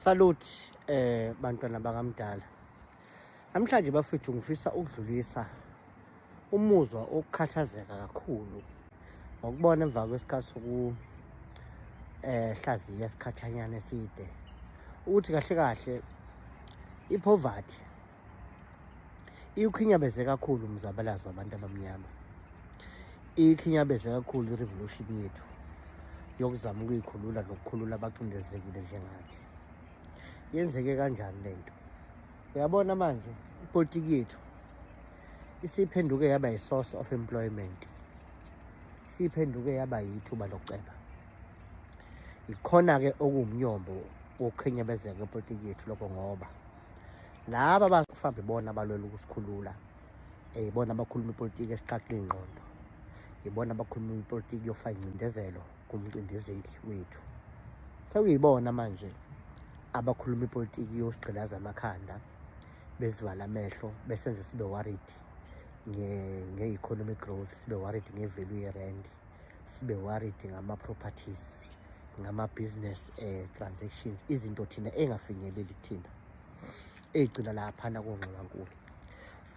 Salute bantwana bakamdala. Namhlanje bafethu ngifisa ukudlulisa umuzwa okukhathazeka kakhulu ngokubona emva kwesikhathi hlaziya isikhathanyana eside ukuthi kahle kahle ipoverty ikhinyabeze kakhulu umzabalazo wabantu abamnyama. Ikhinyabeze kakhulu irevolution yethu yokuzama ukuyikhulula nokukhulula abacindezekile njengathi. Yenzeke kanjani lento? Uyabona manje ipolitiki yethu isiphenduke yaba yi-source of employment. Isiphenduke yaba yithuba lokuceba. Ikhona-ke okuwumnyombo wokukhinyabezeka kwepolitiki yethu lokho, ngoba laba abafambe bona abalwela ukusikhulula ibona abakhuluma ipolitiki esiqaqile ingqondo, ibona abakhuluma ipolitiki yofaka incindezelo kumcindezeli wethu. Sekuyibona manje abakhuluma ipolitiki yosigqilaza amakhanda, bezivala amehlo, besenze sibe worried nge-economic growth, sibe worried nge-value yerand, sibe worried ngama-properties, ngama-business transactions, izinto thina engafinyeleli thina ey'gcina laphana kongxowankulu.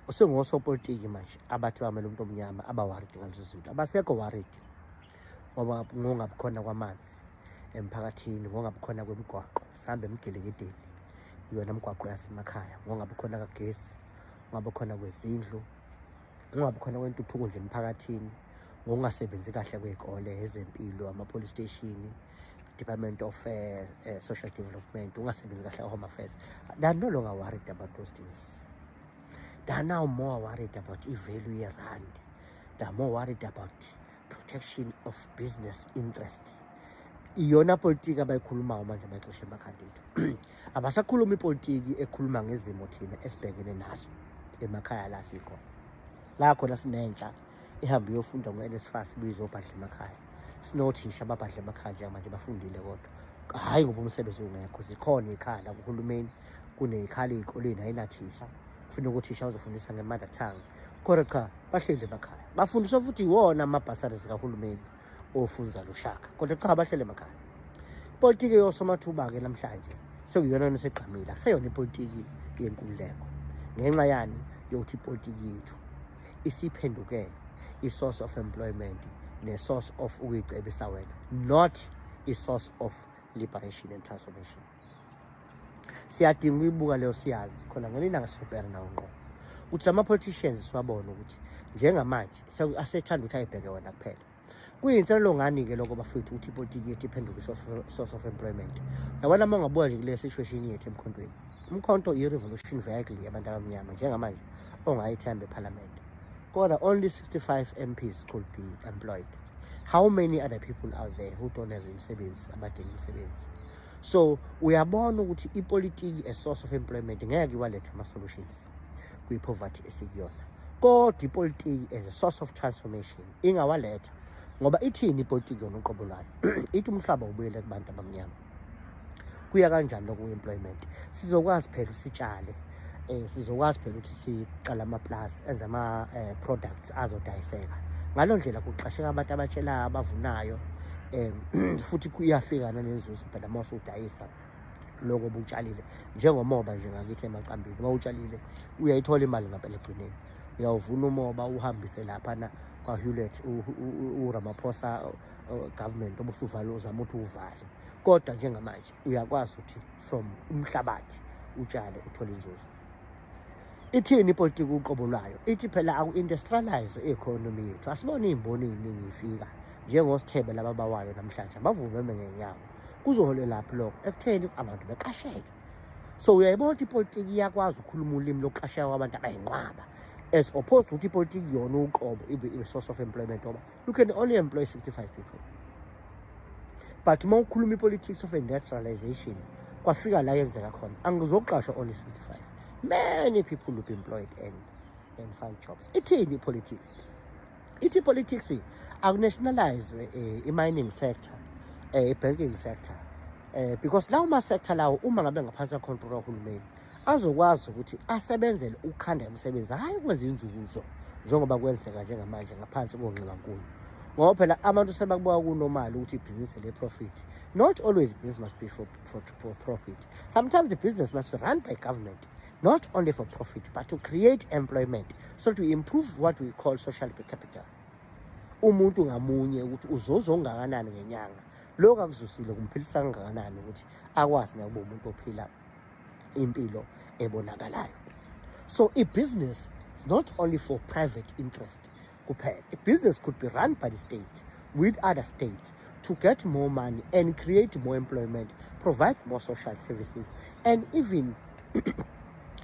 Sengosopolitiki manje abathi bamele umuntu omnyama aba-worried ngalezo zinto. Abasekho worried ngoba ngongabi khona kwamanzi emphakathini, ngongabi khona kwemigwaqo, sihambe emgelekedeni iyona migwaqo yasemakhaya, ngongabi khona kagesi, ngongabi khona kwezindlu, ngongabi khona kwentuthuko nje emphakathini, ngokungasebenzi kahle kwey'kole, ezempilo, ama-police station, Department of Social Development, ungasebenzi kahle Home Affairs. They are no longer worried about those things. They are now more worried about i-value yerand. They are more worried about protection of business interest. Iyona politiki abayikhulumayo manje abayixoshe emakhandethu. Abasakhuluma ipolitiki ekhuluma ngezimo thina esibhekene nazo emakhaya la sikhona. La khona sinentsha ihambe iyofunda ngo-NSFAS ibizobhadla emakhaya. Sinothisha ababhadla emakhaya njengamanje bafundile kodwa hhayi ngoba umsebenzi ungekho. Zikhona iy'khala kuhulumeni, kuney'khala ey'koleni ayinathisha. Kufuna ukuthi uthisha uzofundisa nge-mother tongue. Kodwa cha, bahleli emakhaya. Bafundiswa futhi iwona amabhasari kahulumeni ofunza lushaka. Kodwa cha, bahleli emakhaya. Ipolitiki yosomathuba-ke namhlanje sekuyiyona esegqamile, akuseyona ipolitiki yenkululeko. Ngenxa yani yokuthi ipolitiki yethu isiphenduke i-source of employment ne-source of ukuyicebisa wena, not i-source of liberation and transformation. Siyadinga ukuyibuka leyo, siyazi khona ngelinye ilanga sizobhekana nawo ngqo ukuthi lama-politicians siwabone ukuthi njengamanje asethanda ukuthi ayibheke wona kuphela. Kuyinselelo ngani-ke lokho bafethu ukuthi ipolitiki yethu iphenduke i-source of employment. Uyabona uma ungabuka nje kule situation yethu emkhontweni, umkhonto i-revolution vehicle yabantu abamnyama njengamanje ongayithemba eParliament. Kodwa only 65 MPs could be employed. How many other people out there who don't have imisebenzi, abadinga imisebenzi? So uyabona ukuthi ipolitiki a source of employment ngeke iwalethe ama-solutions kwi-poverty esikuyona. Kodwa ipolitiki as a source of transformation ingawaletha, ngoba ithini ipolitiki yona uqobo lwayo? Ithi umhlaba ubuyele kubantu abamnyama. Kuya kanjani lokhu employment? Sizokwazi phela sitshale, sizokwazi phela ukuthi siqala ama-plus enze ama-products azodayiseka. Ngaloo ndlela kuqasheka abantu abatshelayo, abavunayo, futhi kuyafika nanenzuzo phela uma usudayisa lokho obutshalile. Njengomoba nje ngakithi emacambini, uma utshalile uyayithola imali ngampela egcineni. Uyawuvuna umoba uhambise laphana kwa-Hewlett, uRamaphosa government obusuvale uzama ukuthi uvale. Kodwa njengamanje uyakwazi ukuthi from umhlabathi utshale uthole inzuzo. Ithini ipolitiki uqobo lwayo? Ithi phela aku-industrialize i-economy yethu. Asibone iy'mboni ey'ningi ifika njengosithebe laba abawayo namhlanje bavumeme ngenyawo. Kuzoholela lapho lokho ekutheni abantu beqasheke. So uyayibona ukuthi ipolitiki iyakwazi ukukhuluma ulimi lokuqasheka kwabantu abayinqwaba, as opposed to ukuthi ipolitiki yona uqobo ibe source of employment, ngoba you can only employ 65 people. But uma ukhuluma ipolitics of industrialization kwafika la yenzeka khona, angizoqashwa only 65. Many people will be employed and find jobs. Ithini politics? Ithi politics aku-nationalize i-mining sector, i-banking sector, because lawo ma-sector lawo uma ngabe ngaphansi kwa-control kahulumeni azokwazi ukuthi asebenzele ukukhanda imisebenzi, hhayi ukwenza inzuzo njengoba kwenzeka njengamanje ngaphansi kongxowankulu. ngoba phela abantu sebakubuka kunormal ukuthi ibhizinisi le-profit. Not always business must be for profit. Sometimes the business must be run by government, not only for profit, but to create employment, so to improve what we call social capital. Umuntu ngamunye ukuthi uzozo ongakanani ngenyanga, lokho akuzusile kumphilisa kangakanani ukuthi akwazi nakuba umuntu ophila impilo ebonakalayo. So a business is not only for private interest. A business could be run by the state with other states to get more money and create more employment, provide more social services, and even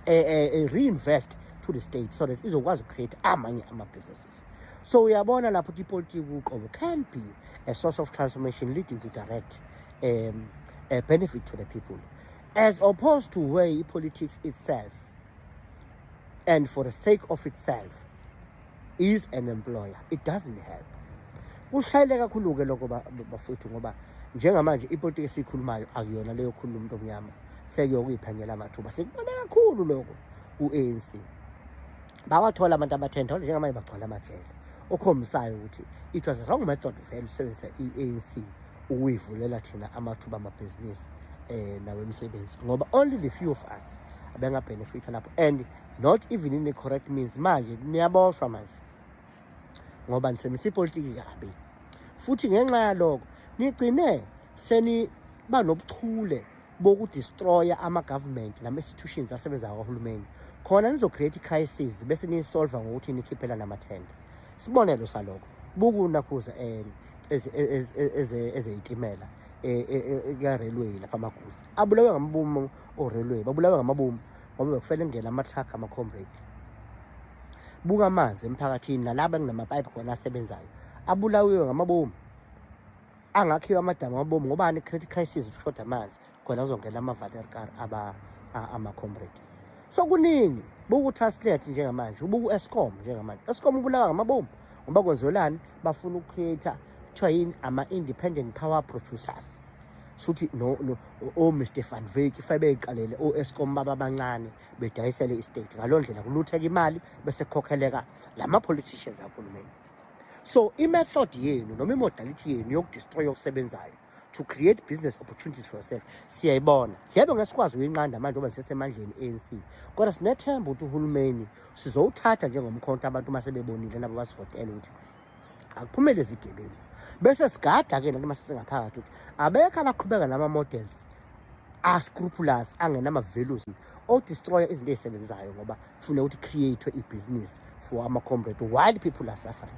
reinvest to the state so that izokwazi to create amanye businesses. So uyabona lapho ipolitiki uqobo can be a source of transformation leading to direct benefit to the people, as opposed to where politics itself and for the sake of itself is an employer. It doesn't help. Kushayile kakhulu-ke lokho bafowethu ngoba njengamanje ipolitiki esiyikhulumayo akuyona leyo khuluma umuntu omnyama sekuyokuyiphenyela amathuba. Sikubona kakhulu lokho ku-ANC. Bawathola abantu abathenthole njengamanje bagcwala amajele. Okhombisayo ukuthi it was a wrong method vele usebenzisa i-ANC ukuyivulela thina amathuba amabhizinisi nawemisebenzi ngoba only the few of us abengabenefitha lapho, and not even in the correct means. Manje niyaboshwa manje ngoba nisemisa ipolitiki kabi, futhi ngenxa yalokho nigcine seniba nobuchule bokudestroya ama-government nama-institutions asebenza kahulumeni khona nizocreate i-crisis bese niyisolva ngokuthi nikhiphela namathenda. Sibonelo salokho bukunakhuza ezeyitimela ya-railway lapha amaguzi abulawe ngamabomu o-railway, babulawe ngamabomu ngoba bekufele ngena ama-truck ama-comrade. Buka amanzi emphakathini nalaba enginamapayipi khona asebenzayo abulawiwe ngamabomu, angakhiwa amadamu amabomu ngobani create crisis ukushoda amanzi khona uzongena ama-valerkar ama-comrade. So kuningi buku-translate njengamanje ubuku-Eskom njengamanje. Eskom ubulawa ngamabomu ngoba kwenzelani bafuna ukucreate kuthiwa yini ama-independent power producers. Suthi Mr Van Wyk ife beyiqalele o-Eskom baba abancane bedayisele istate, ngaloo ndlela kulutheka imali bese kukhokheleka lama-politicians ahulumeni. So i-method yenu noma i-modality yenu yokudestroy okusebenzayo to create business opportunities for yourself siyayibona. Yebo ngesikwazi uyinqanda manje ngoba sisesemandleni ANC, kodwa sinethemba ukuthi uhulumeni sizowuthatha njengomkhonto abantu uma sebebonile nabo basivotela ukuthi akuphumele izigebengu, bese sigada-ke nathi uma sisengaphakathi ukuthi abekho abaqhubeka nama-models ascrupulous angenama-values odestroya izinto ey'sebenzayo ngoba kufune ukuthi create ibhizinisi for ama-comrade while people are suffering.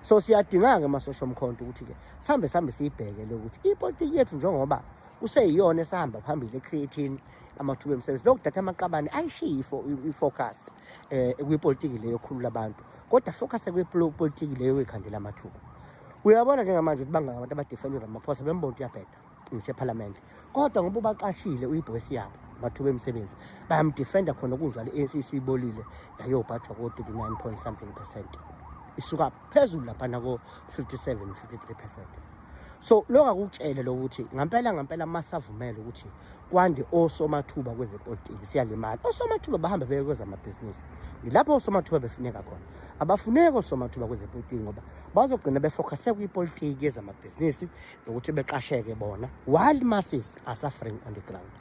So siyadinga-ke amasosha omkhonto ukuthi-ke sihambe siyibheke lokuthi ipolitiki yethu njengoba kuseyiyona esihamba phambili ecreating amathuba emisebenzi lokudatha amaqabane ayishiye i-focus kwipolitiki leyo yokukhulula abantu, kodwa focus kwipolitiki leyo ekhandela amathuba. Uyabona njengamanje ukuthi bangaka abantu abadefendwe Ramaphosa bembona ukuthi uyabheda ngisho ephalamende, kodwa ngoba ubaqashile uyibhosi yabo amathuba emisebenzi bayamdefenda khona kunjalo i-ANC isibolile yayobhathwa ko-39 point something percent, isuka phezulu laphana ko-57-53%. So lokho akukutshele lokuthi ngampela masavumela ukuthi kwande osomathuba kwezepolitiki siyalimala. Osomathuba bahamba beye kwezamabhizinisi, ilapho osomathuba befuneka khona. Abafuneki osomathuba kwezepolitiki ngoba bazogcina befocuse kwipolitiki yezamabhizinisi nokuthi beqasheke bona while masses are suffering on the ground.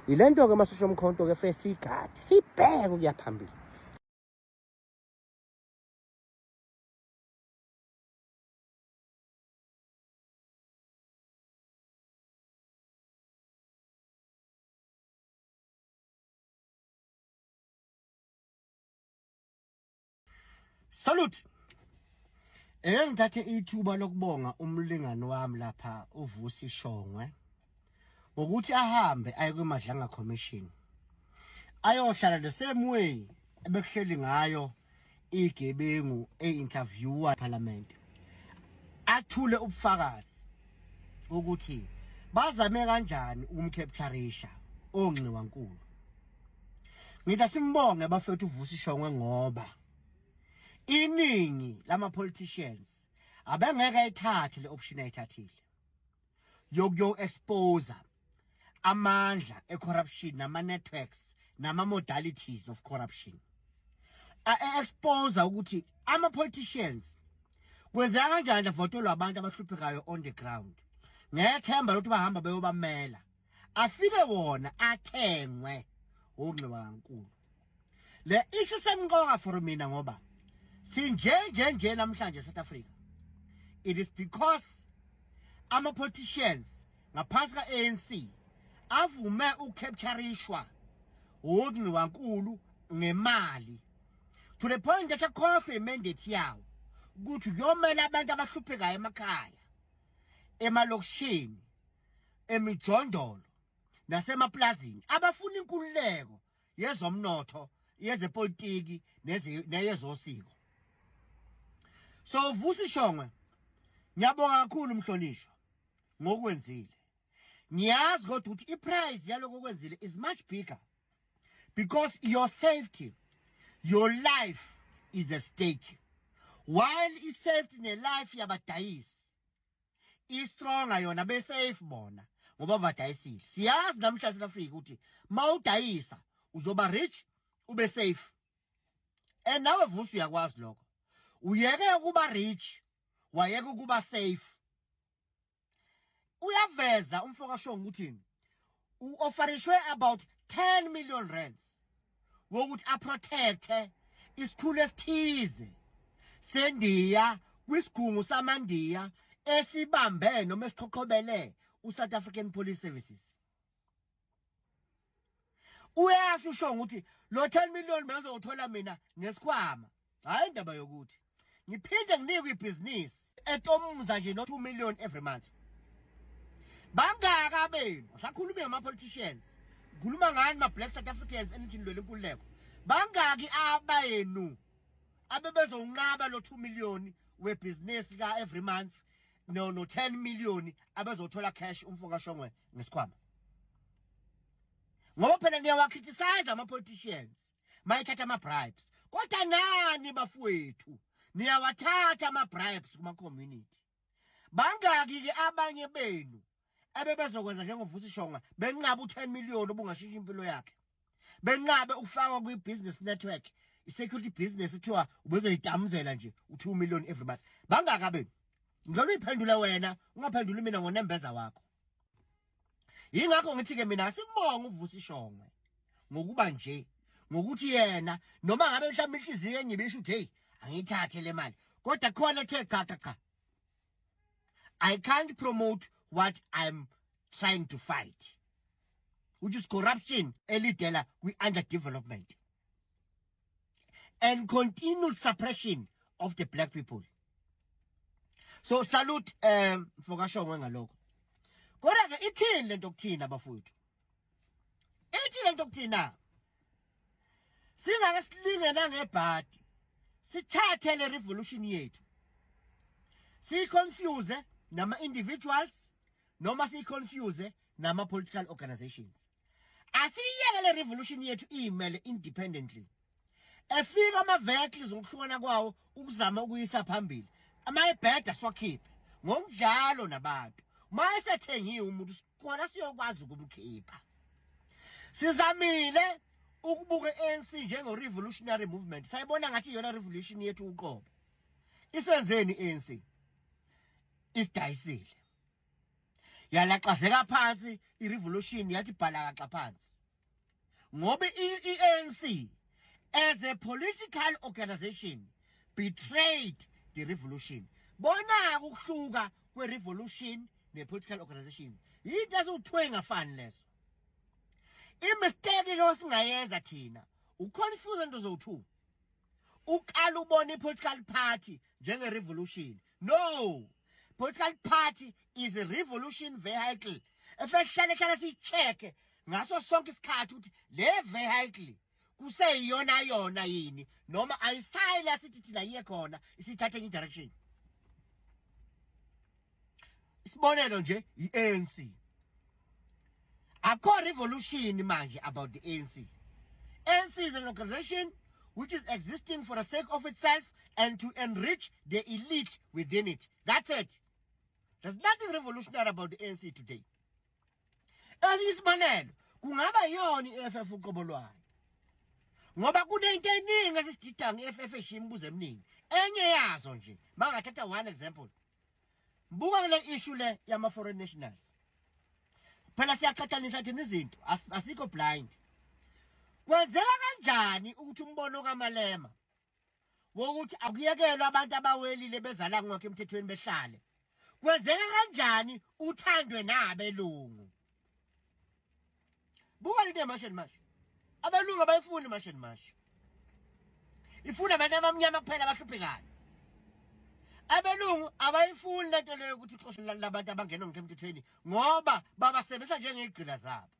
Ile nto-ke amasosha omkhonto-ke fe siyigadi sibheke ukuya phambili. Salute. Ngithathe ithuba lokubonga umlingani wami lapha uVusi Shongwe ngokuthi ahambe aye kwiMadlanga Commission ayohlala the same way ebekuhleli ngayo igebengu e-interviewer parliament, athule ubufakazi ukuthi bazame kanjani ukumcaptureisha oNgciwankulu. Ngithi simbonge bafethu uVusi Shongwe ngoba iningi lama-politicians abengeke ayithathe le option ayithathile yokuyo-expose amandla e-corruption nama-networks nama-modalities of corruption. A-expose ukuthi ama-politicians Kwenzeka kanjani avotolwa abantu abahluphekayo on the ground? Ngethemba lokuthi bahamba beyobamela. Afike wona athengwe uNxiwa kaNkulu. Le issue semqoka for mina ngoba sinje namhlanje South Africa. It is because ama-politicians ngaphansi ka-ANC avume ukukapturishwa uNxiwa kaNkulu ngemali to the point that akhohlwe imandate yawo ukuthi kuyomela abantu abahluphekayo emakhaya, emalokishini, emijondolo nasemaplazini abafuna inkululeko yezomnotho, yezepolitiki neyezosiko. So Vusi Shongwe, ngiyabonga kakhulu Mhlonishwa ngokwenzile. Ngiyazi kodwa ukuthi iprice yaloko okwenzile is much bigger because your safety, your life is at stake. While is safety ne-life yabadayisi is stronger yona be safe bona ngoba badayisile. Siyazi namhla South Africa ukuthi mawudayisa uzoba rich ube safe. And nawe Vusi uyakwazi lokho. Uyeke ukuba rich, wayeke ukuba safe. Uyaveza umfoka Shongwe ukuthi u-offerishwe about 10 million rands wokuthi a-protecte isikhulu esithize seNdiya kwisigungu samaNdiya esibambe noma esiqhoqhobele uSouth African Police Services. Uyasho uShongwe ukuthi lo 10 million bengizothola mina ngesikhwama. Hayi indaba yokuthi ngiphinde nginikwe ibhizinisi etomza nje no 2 million every month. Bangaka benu sakhuluma ngama-politicians, ngikhuluma ngani ma-black South Africans enithi ndwele inkululeko. Bangaki abenu abebezonqaba lo 2 million webhizinisi ka every month no 10 million abezothola cash umfoka Shongwe ngesikhwama? Ngoba phela niyawacriticize ama-politicians mayithatha ama-bribes, kodwa nani bafowethu niyawathatha ama-bribes kuma-community. Bangaki-ke abanye benu abebezokwenza njengoVusi Shongwe benqaba u10 million obungashintsha impilo yakhe, benqabe ufakwa kwi-business network, i-security business ethiwa ubezoyidamuzela nje u2 million every month? Bangaka benu? Ngicela uyiphendule wena, ungaphenduli mina ngonembeza wakho. Yingakho ngithi-ke mina simbonga uVusi Shongwe ngokuba nje, ngokuthi yena noma ngabe mhlawumbe inhliziyo engibisho ukuthi hey angiyithathe le mali, kodwa khona ethe cha. I can't promote what I'm trying to fight, which is corruption elidela kwi-underdevelopment and continued suppression of the black people. So salute mfoka Shongwe ngalokho. Kodwa-ke ithini lento kuthina bafowethu? Ithi lento kuthina singake silingena ngebhadi sithathe le revolution yethu siyiconfuse nama-individuals noma siyiconfuse nama-political organizations. Asiyeke le revolution yethu iyimele independently. Efika ama-vehicles ngokuhlukana kwawo ukuzama ukuyisa phambili, ama-ibheda siwakhiphe ngokunjalo nabantu. Ma esethengiwe umuntu khona siyokwazi ukumkhipha. Sizamile ukubuka i-ANC njenge-revolutionary movement. Sayibona ngathi yona revolution yethu uqobo. Isenzeni i-ANC? Isidayisile. Yalaqazeka phansi i-revolution yathi bhalakaxa phansi. Ngoba i-ANC as a political organization betrayed the revolution. Bona ukuhluka kwe-revolution ne-political organization yinto eziwu-2 engafani lezo. I-mistake-ke osingayenza thina uconfuse into zowu-2. Uqala ubona i-political party njenge-revolution. No, political party is a revolution vehicle. Efehlale siyicheke ngaso sonke isikhathi ukuthi le vehicle kuseyiyona yona yini noma ayisayila sithi thina yiye khona isithathe i-direction. Isibonelo nje i-ANC. Akho revolution manje about the ANC. ANC is an organization which is existing for the sake of itself and to enrich the elite within it. That's it. There's nothing revolutionary about the ANC today. As isibonelo, kungaba yona i-FF uqobo lwayo. ngoba kunento eningi esisidida nge-FF eshimbuzo eminingi enye yazo nje bangathatha one example mbuka kule issue le yama-foreign nationals phela siyaqhathanisa thina izinto asikho blind kwenzeka kanjani ukuthi umbono kaMalema wokuthi akuyekelwe abantu abawelile bezala ngakho emthethweni behlale kwenzeka kanjani uthandwe nabelungu buka into emasheni mashe abelungu abayifuni masheni mashe ifuna abantu abamnyama kuphela abahluphekayo abelungu abayifuni lento leyo ukuthi ixoshe labantu abangena ngemthethweni ngoba babasebenzisa njengegqila zabo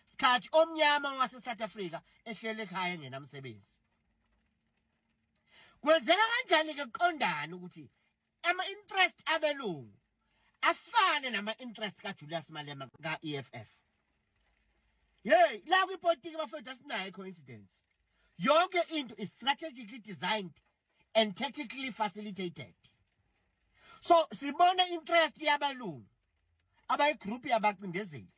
sikhathi omnyama wase-South Africa ehlele ekhaya engenamsebenzi kwenzeka kanjani-ke kuqondana ukuthi ama-interest abelungu afane nama-interest kaJulius Malema ka-EFF yeyi la kwipolitiki bafethu asinayo i-coincidence yonke into is strategically designed and tactically facilitated so sibona interest yabalungu abayigroup yabacindezeli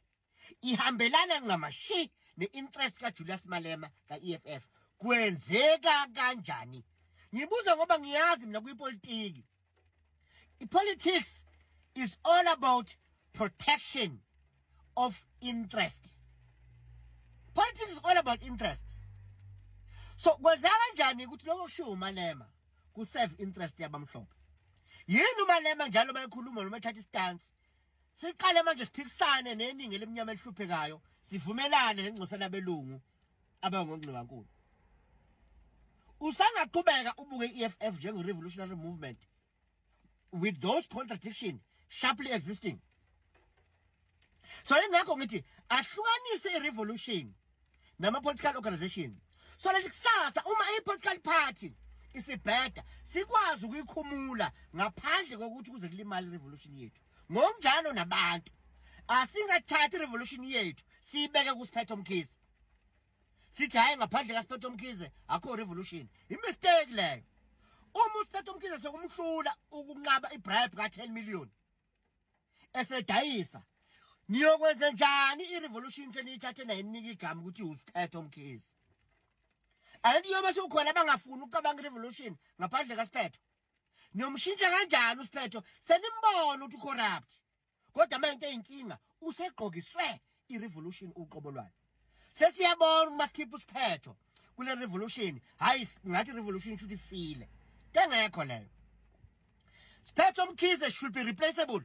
ihambelana ncamashi ne-interest kaJulius Malema ka-EFF kwenzeka kanjani ngibuza ngoba ngiyazi mina kwipolitiki i-politics is all about protection of interest politics is all about interest so kwenzeka kanjani ukuthi lokho kushiwo uMalema ku-serve interest yabamhlophe yini uMalema njalo bayikhuluma noma ethatha istance siqale manje siphikisane neningi elimnyama elihluphekayo sivumelane nengcosana belungu abangongqiwankulu usangaqhubeka ubuke i-EFF njenge-revolutionary movement with those contradictions sharply existing so ingakho ngithi ahlukanise i-revolution nama-political organization so lethi kusasa uma i-political party isibheda sikwazi ukuyikhumula ngaphandle kokuthi kuze kulimale i-revolution yethu ngokunjalo nabantu asingathathi i-revolution yethu siyibeke kuSiphetho Mkhize sithi hayi ngaphandle kaSiphetho Mkhize akho revolution imistake leyo uma uSiphetho Mkhize sekumhlula ukunqaba ibribe ka10 million esedayisa niyokwenza njani i-revolution seniyithathe nayinika igama ukuthi uSiphetho Mkhize andiyobe sekukhona abangafuni ukucabanga i-revolution ngaphandle kaSiphetho niyomshintsha kanjani uSiphetho senimbona ukuthi corrupt kodwa manje inkinga usegqokiswe i-revolution uqobo lwayo sesiyabona uMasikhipha uSiphetho kule revolution hayi ngathi revolution should ifile tengekho leyo Siphetho Mkhize should be replaceable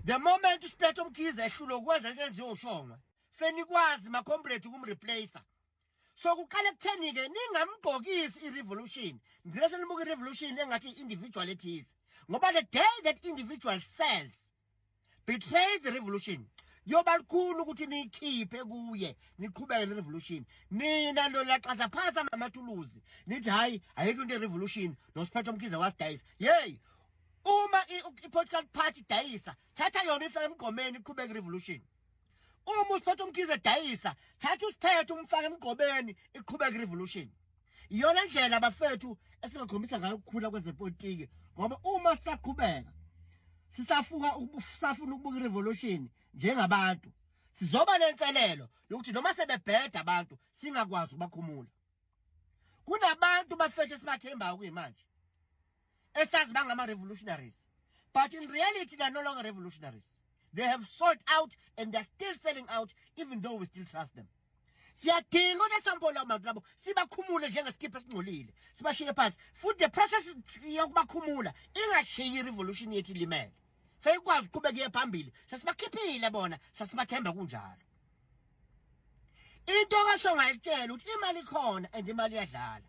the moment uSiphetho Mkhize ehlulo kwenza into eziyoshongwa fenikwazi macomrade ukumreplacer so kuqale kutheni ke ningamgqokisi i-revolution ngile senibuka i-revolution engathi individual ethize ngoba the day that individual sells betrays the revolution yoba likhulu ukuthi niyikhiphe kuye niqhubeke ne-revolution nina lo laqaza phansi amathuluzi nithi hayi ayikho into ye-revolution noSiphetho Mkhize wasidayisa yeyi uma i-political party dayisa thatha yona ifake emgqomeni iqhubeke i-revolution uma uSiphetho Mkhize dayisa thatha uSiphetho umfake emgqobeni iqhubeka i-revolution iyona ndlela bafethu esingakhombisa ngayo ukukhula kwezepolitiki ngoba uma sisaqhubeka sisafuna ukubuka i-revolution njengabantu sizoba nenselelo yokuthi noma sebebheda abantu singakwazi ukubakhumula kunabantu bafethu esibathembayo kuyimanje esazi bangama-revolutionaries but in reality they're no longer revolutionaries. They have sold out and they're still selling out even though we still trust them. Siyadinga ukuthi sampola abantu labo sibakhumule njengesikipha esingcolile sibashiye phansi futhi the process yokubakhumula ingashiyi i-revolution yethu ilimele feyikwazi ukuqhubeka phambili sasibakhiphile bona sasibathemba kunjalo into kasho ngayitshela ukuthi imali ikhona and imali iyadlala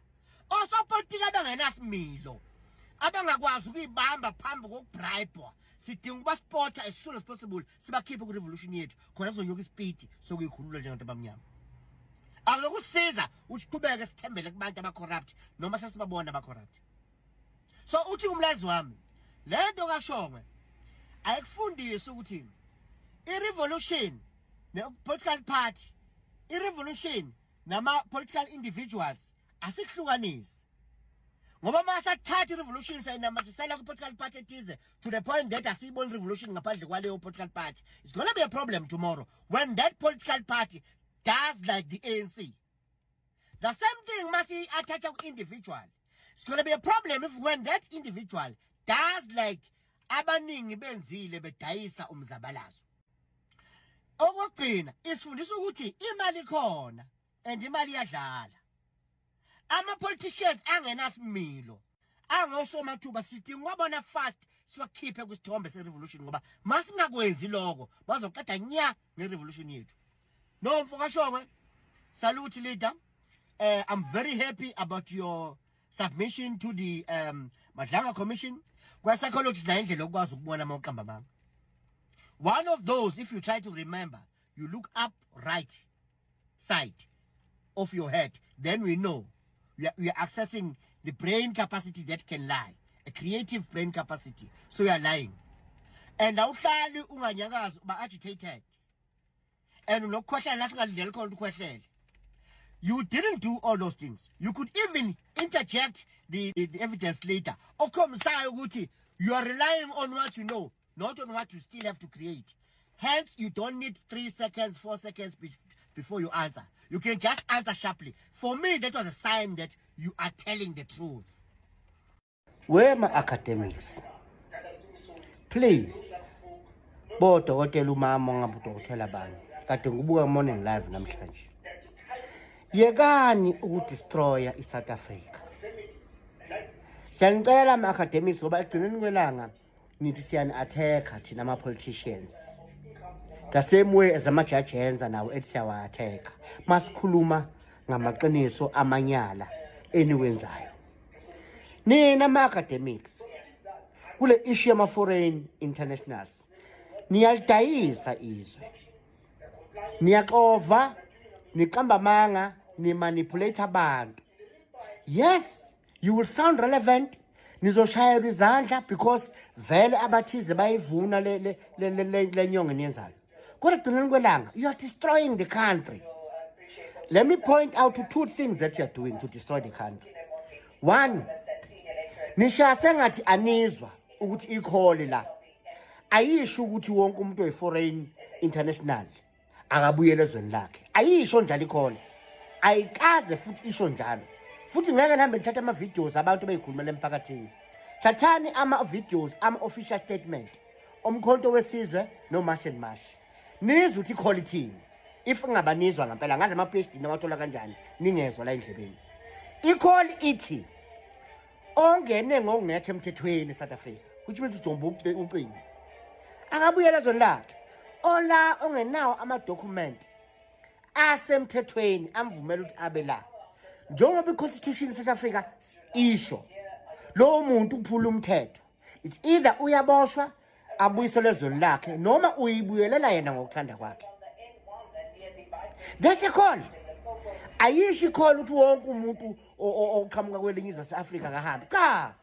osopolitiki abangenasimilo abangakwazi ukuyibamba phambi kokubribwa sidinga ukubasipotha as soon as possible sibakhiphe ku-revolution yethu khona kuzonyuka isipidi sokuyikhulula njengabantu abamnyama akulokusiza ukuthi qhubeke sithembele kubantu abacorrupt noma sesibabona abacorrupt so uthi umlazi wami lento kaShongwe ayikufundisa ukuthi i-revolution ne-political party i-revolution nama-political individuals asikuhlukanisi ngoba masathatha i-revolution sayinamathisela ku-political party ethize to the point that asiyiboni revolution ngaphandle kwaleyo political party it's going to be a problem tomorrow when that political party does like the ANC. The same thing must be attached to individual. It's going to be a problem if when that individual does like abaningi benzile bedayisa umzabalazo. Okugcina isifundisa ukuthi imali khona and imali iyadlala. Ama-politicians angenasimilo angosomathuba sidinga wabona fast siwakhiphe kwisithombe se-revolution ngoba masingakwenzi lokho bazoqeda nya nge-revolution yethu. No mfokashongwe, salute leader. I'm very happy about your submission to the Madlanga Commission. Kwa-psychologists na indlela okwazi ukubona amaqamba bami. One of those, if you try to remember, you look up right side of your head, then we know we are accessing the brain capacity that can lie, a creative brain capacity. So you are lying. And awuhlali unganyakazi uba agitated. And you didn't do all those things. You could even interject the evidence later. You are relying on what you know, not on what you still have to create. Hence, you don't need 3 seconds, 4 seconds before you answer. You can just answer sharply. For me, that was a sign that you are telling the truth. Where are my academics? Please. Bodokotela umama ngabudokotela bani. Kade ngibuka morning live namhlanje. Yekani ukudestroya iSouth Africa. Siyanicela ama-academics ngoba egcineni kwelanga nithi siyani-attack thina ama-politicians. The same way as ama-judge enza nawo ethi siyawa-attack. Masikhuluma ngamaqiniso amanyala eniwenzayo. Nina ama-academics kule issue yama-foreign internationals niyalidayisa izwe. Niyakova, niqamba manga, ni-manipulate abantu. Yes, you will sound relevant. Nizoshayelwa izandla because vele abathize bayivuna le nyongo niyenzayo. Kodwa egcineni kwelanga, you are destroying the country. Let me point out to 2 things that you are doing to destroy the country. One, nishase ngathi anizwa ukuthi ikhole la. Ayisho ukuthi wonke umuntu oyi-foreign international akabuyele ezweni lakhe. Ayisho njalo ikhole. Ayikaze futhi isho njalo. Futhi ngeke nihambe nithatha ama-videos abantu beyikhulumela emphakathini. Thathani ama-videos, ama-official statement omkhonto wesizwe no-March and March. Nizwe ukuthi ikhole ithini. If ngabanizwa ngempela ngaze ama-PhD nawathola kanjani ningezwa la endlebeni. Ikhole ithi ongene ngokungekho emthethweni eSouth Africa. Which means ujomba ucingo. Akabuyela ezweni lakhe. Ola ongenawo ama-document asemthethweni amvumela ukuthi abe la. Njengoba i-Constitution South Africa isho lo muntu uphula umthetho. It's either uyaboshwa abuyiselwe ezweni lakhe noma uyibuyelela yena ngokuthanda kwakhe. That's a call. Ayisho ikhona ukuthi wonke umuntu oqhamuka kwelinye izwe lase-Afrika kahambe. Cha.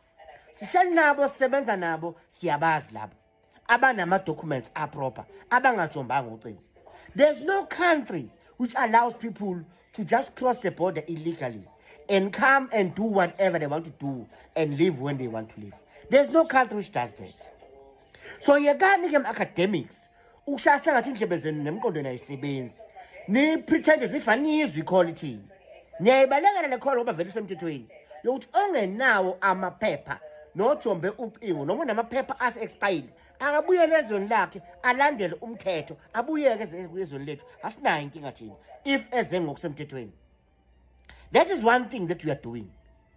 Sihleli nabo sisebenza nabo siyabazi labo. Abanama-documents proper. Abangajombanga ucingo. There's no country which allows people to just cross the border illegally and come and do whatever they want to do and live when they want to live. There's no country which does that. So yekani-ke ama-academics ukushayisa ngathi indlebe zenu nemqondweni ayisebenzi. Ni pretend as if anizwe ikhole ithini. Niyayibalekela le khole ngoba vele isemthethweni yokuthi ongenawo amaphepha nojombe ucingo noma namaphepha ase-expired akabuyele ezweni lakhe alandele umthetho abuyeke ezweni lethu. Asinayo inkinga thina if eze ngokusemthethweni. That is one thing that we are doing,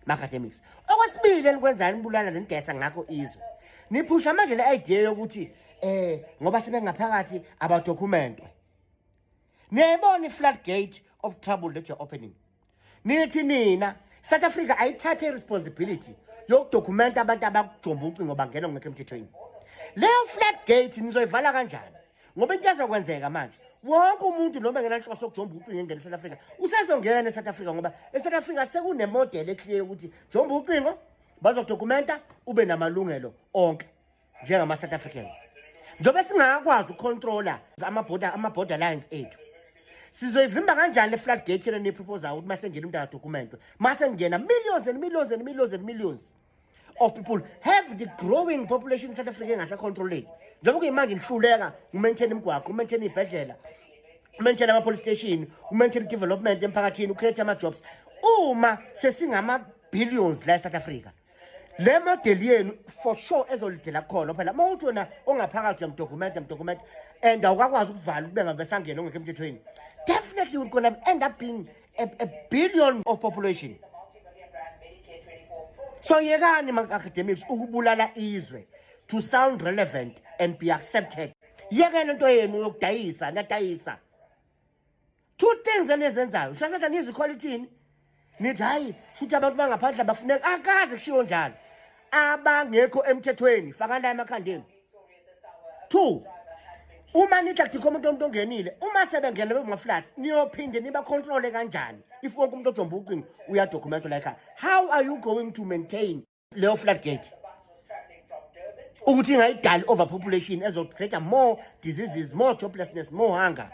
ma-academics. Okwesibili enikwenzani nibulala nidesa ngakho izwe. Niphusha manje le idea yokuthi ngoba sebengaphakathi abadocumentwe. Niyayibona i-floodgate of trouble that you're opening. Nithi nina South Africa ayithathe responsibility yokudokumenta abantu abakujomba ucingo bangena ngekho emthethweni. Leyo floodgate nizoyivala kanjani? Ngoba into ezokwenzeka manje wonke umuntu noma ngenanhloso yokujomba ucingo engena eSouth Africa usezongena eSouth Africa ngoba eSouth Africa sekunemodel eclear ukuthi jomba ucingo bazodokumenta ube namalungelo onke njengama-South Africans. Njobe singakwazi ukucontrola ama-border lines ethu. Sizoyivimba kanjani le floodgate yena niproposa ukuthi masengena umuntu akadokumentwe. Masengena millions and millions and millions and millions of people have the growing population South Africa engasacontroleki. Njengoba kuyimanje nihluleka umaintain imigwaqo, umaintain ibhedlela, umaintain ama-police station, umaintain development emphakathini, ucreate ama-jobs. uma sesingama billions la South Africa le model yenu for sure ezolidela khona phela mawuthi wena ongaphakathi document and awukwazi ukuvala kube ngabe sangena ongekho emthethweni, definitely we're going to end up being a billion of population. So yekani ma-academics ukubulala izwe to sound relevant and be accepted. Yekani into yenu yokudayisa nadayisa. Two things enizenzayo. Shasatha niziquality nithi hayi futhi abantu bangaphandle bafuneka akaze kushiwo njalo. Abangekho emthethweni fakana emakhandeni. Two, uma nithi akuthi umuntu ongenile, uma sebengena bemaflats niyophinde niba control kanjani? If wonke umuntu ojomba ucingo uya document like how are you going to maintain leyo flat gate? Ukuthi ingayidali overpopulation ezocreate more diseases, more joblessness, more hunger.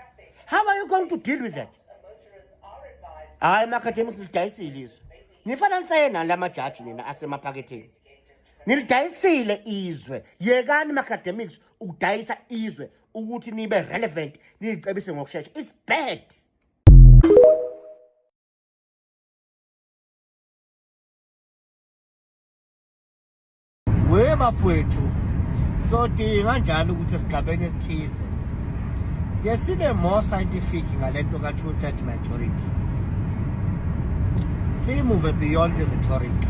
How are you going to deal with that? Hayi ma-academics nilidayisile izwe. Nifana nsena la majaji nina asemaphaketheni. Nilidayisile izwe. Yekani ma-academics ukudayisa izwe ukuthi nibe relevant, nilicebise ngokushesha. It's bad. Webafowethu, so dinga njalo ukuthi esigabeni esithize ke sibe more scientific ngalento ka-2/3 majority. Move beyond the rhetoric,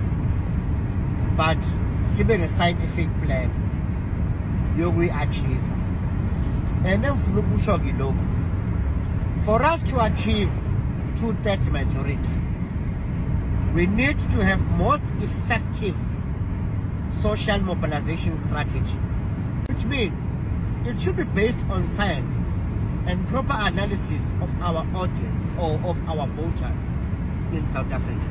but sibe ne-scientific plan yokuyi-achieve. And then for us to achieve 2/3 majority, we need to have most effective social mobilization strategy, which means it should be based on science and proper analysis of our audience or of our voters in South Africa.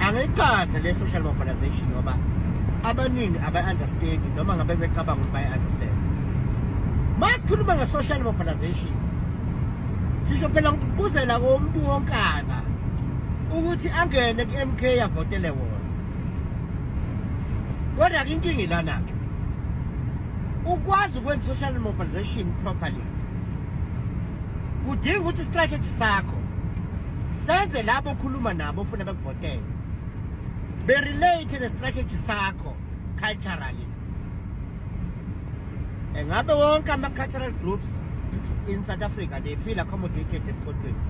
Angichaze le social mobilization ngoba abaningi abayi-understand noma ngabe becabanga ukuthi bayi-understand. Masikhuluma nge-social mobilization sisho phela ngigqugquzela komuntu wonkana ukuthi angene ku-MK avotele wona. Kodwa ke inkinga ilana-ke ukwazi ukwenza social mobilization properly kudinga ukuthi strategy sakho senze labo okhuluma nabo ofuna bekuvotele be-relate ne-strategy sakho culturally. Engabe wonke ama-cultural groups in South Africa they feel accommodated emkhondweni.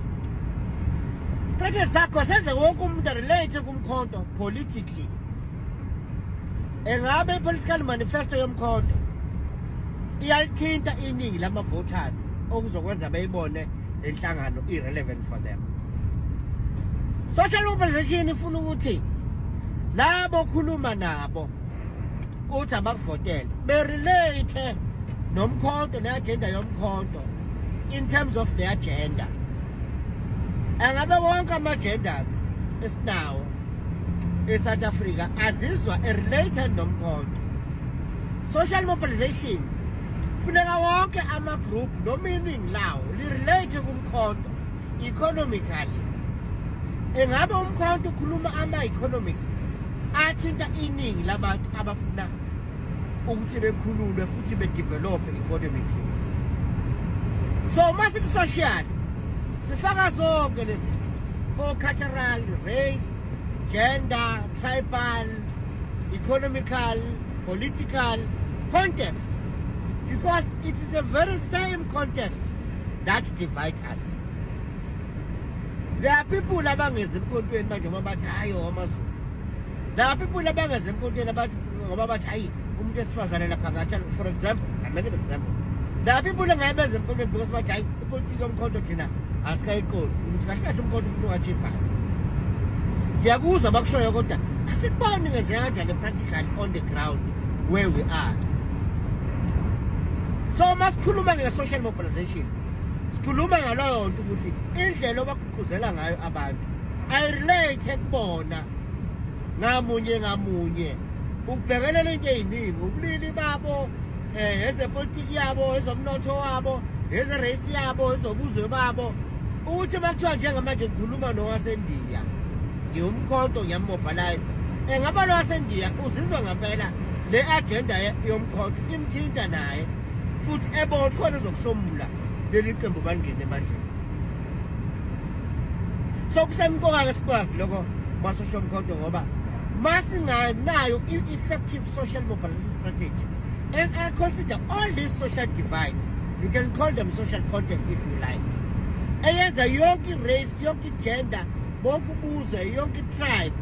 Strategy sakho senze wonke umuntu relate kumkhonto politically. Engabe i-political manifesto yomkhonto iyalithinta iningi lama-voters okuzokwenza bayibone lenhlangano irrelevant for them. Social mobilization ifuna ukuthi labo khuluma nabo uthi abakuvotele be-relate nomkhonto ne-agenda yomkhonto in terms of their agenda. Angabe wonke ama-agendas esinawo e-South Africa azizwa related nomkhonto. Social mobilization funeka wonke ama-group no-meaning lawo li-relate kumkhonto economically. Engabe umkhonto ukhuluma ama-economics athinta iningi labantu abafuna ukuthi bekhululwe futhi bedevelophe economically. So masithi social sifaka zonke lezi cultural, race, gender, tribal, economical, political context, because it is the very same context that divides us. There are people abangezi emkhontweni manje bathi hayi amaZulu. There are people abangezi emkhontweni abathi ngoba bathi hayi umuntu esifazane lapha ngathi, for example, I make an example. There are people engayibeza emkhontweni because bathi hayi ipolitiki yomkhonto thina asikayiqondi ukuthi kahle kahle umkhonto ufuna ungachifa. Siyakuzwa bakushoyo kodwa asiboni ngezenjalo practically on the ground where we are. So masikhuluma nge-social mobilization sikhuluma ngaloyo nto ukuthi indlela obagqugquzela ngayo abantu ayirelate kubona ngamunye ukubhekelela into eyiningi ubulili babo, ezepolitiki yabo, ezomnotho wabo, ezerace yabo, ezobuzwe babo, ukuthi makuthiwa njengamanje ngikhuluma nowasendiya ngiyumkhonto ngiyamobilize. Ngaba lo wasendiya uzizwa ngempela le agenda yomkhonto imthinta naye futhi ebona khona uzokuhlomula leli qembu bangene emandleni. So kusemqoka ke sikwazi lokho masosho mkhonto ngoba masinganayo effective social mobilization strategy and I consider all these social divides, you can call them social context if you like, eyenza yonke race, yonke gender, bonke ubuzwe, yonke tribe,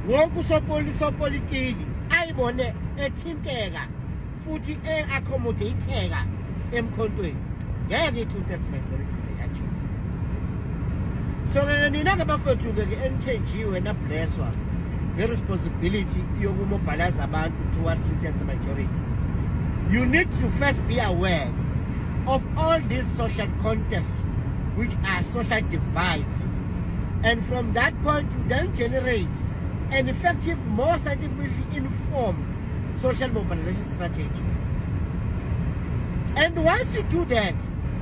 wonke usopolitiki ayibone ethinteka futhi accommodateka emkhontweni ngeke i-2/3 majority se-achieve. So nina ngabafethu ke enthenjiwe nablesswa ngeresponsibility yokumobilize abantu towards 2/3 majority. You need to first be aware of all these social contexts which are social divides, and from that point you then generate an effective, more scientifically informed social mobilization strategy. And once you do that,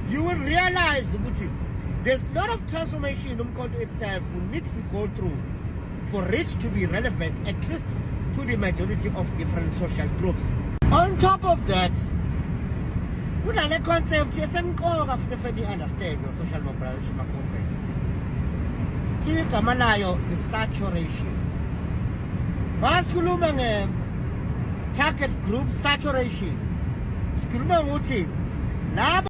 you will realize that there's a lot of transformation in Umkhonto itself will need to go through for it to be relevant, at least to the majority of different social groups. On top of that, kunale concept yesenqoka futhi understand your social mobilization component. Thiwe igama layo is saturation. Masikhuluma nge-target group saturation, sikhuluma ngokuthi labo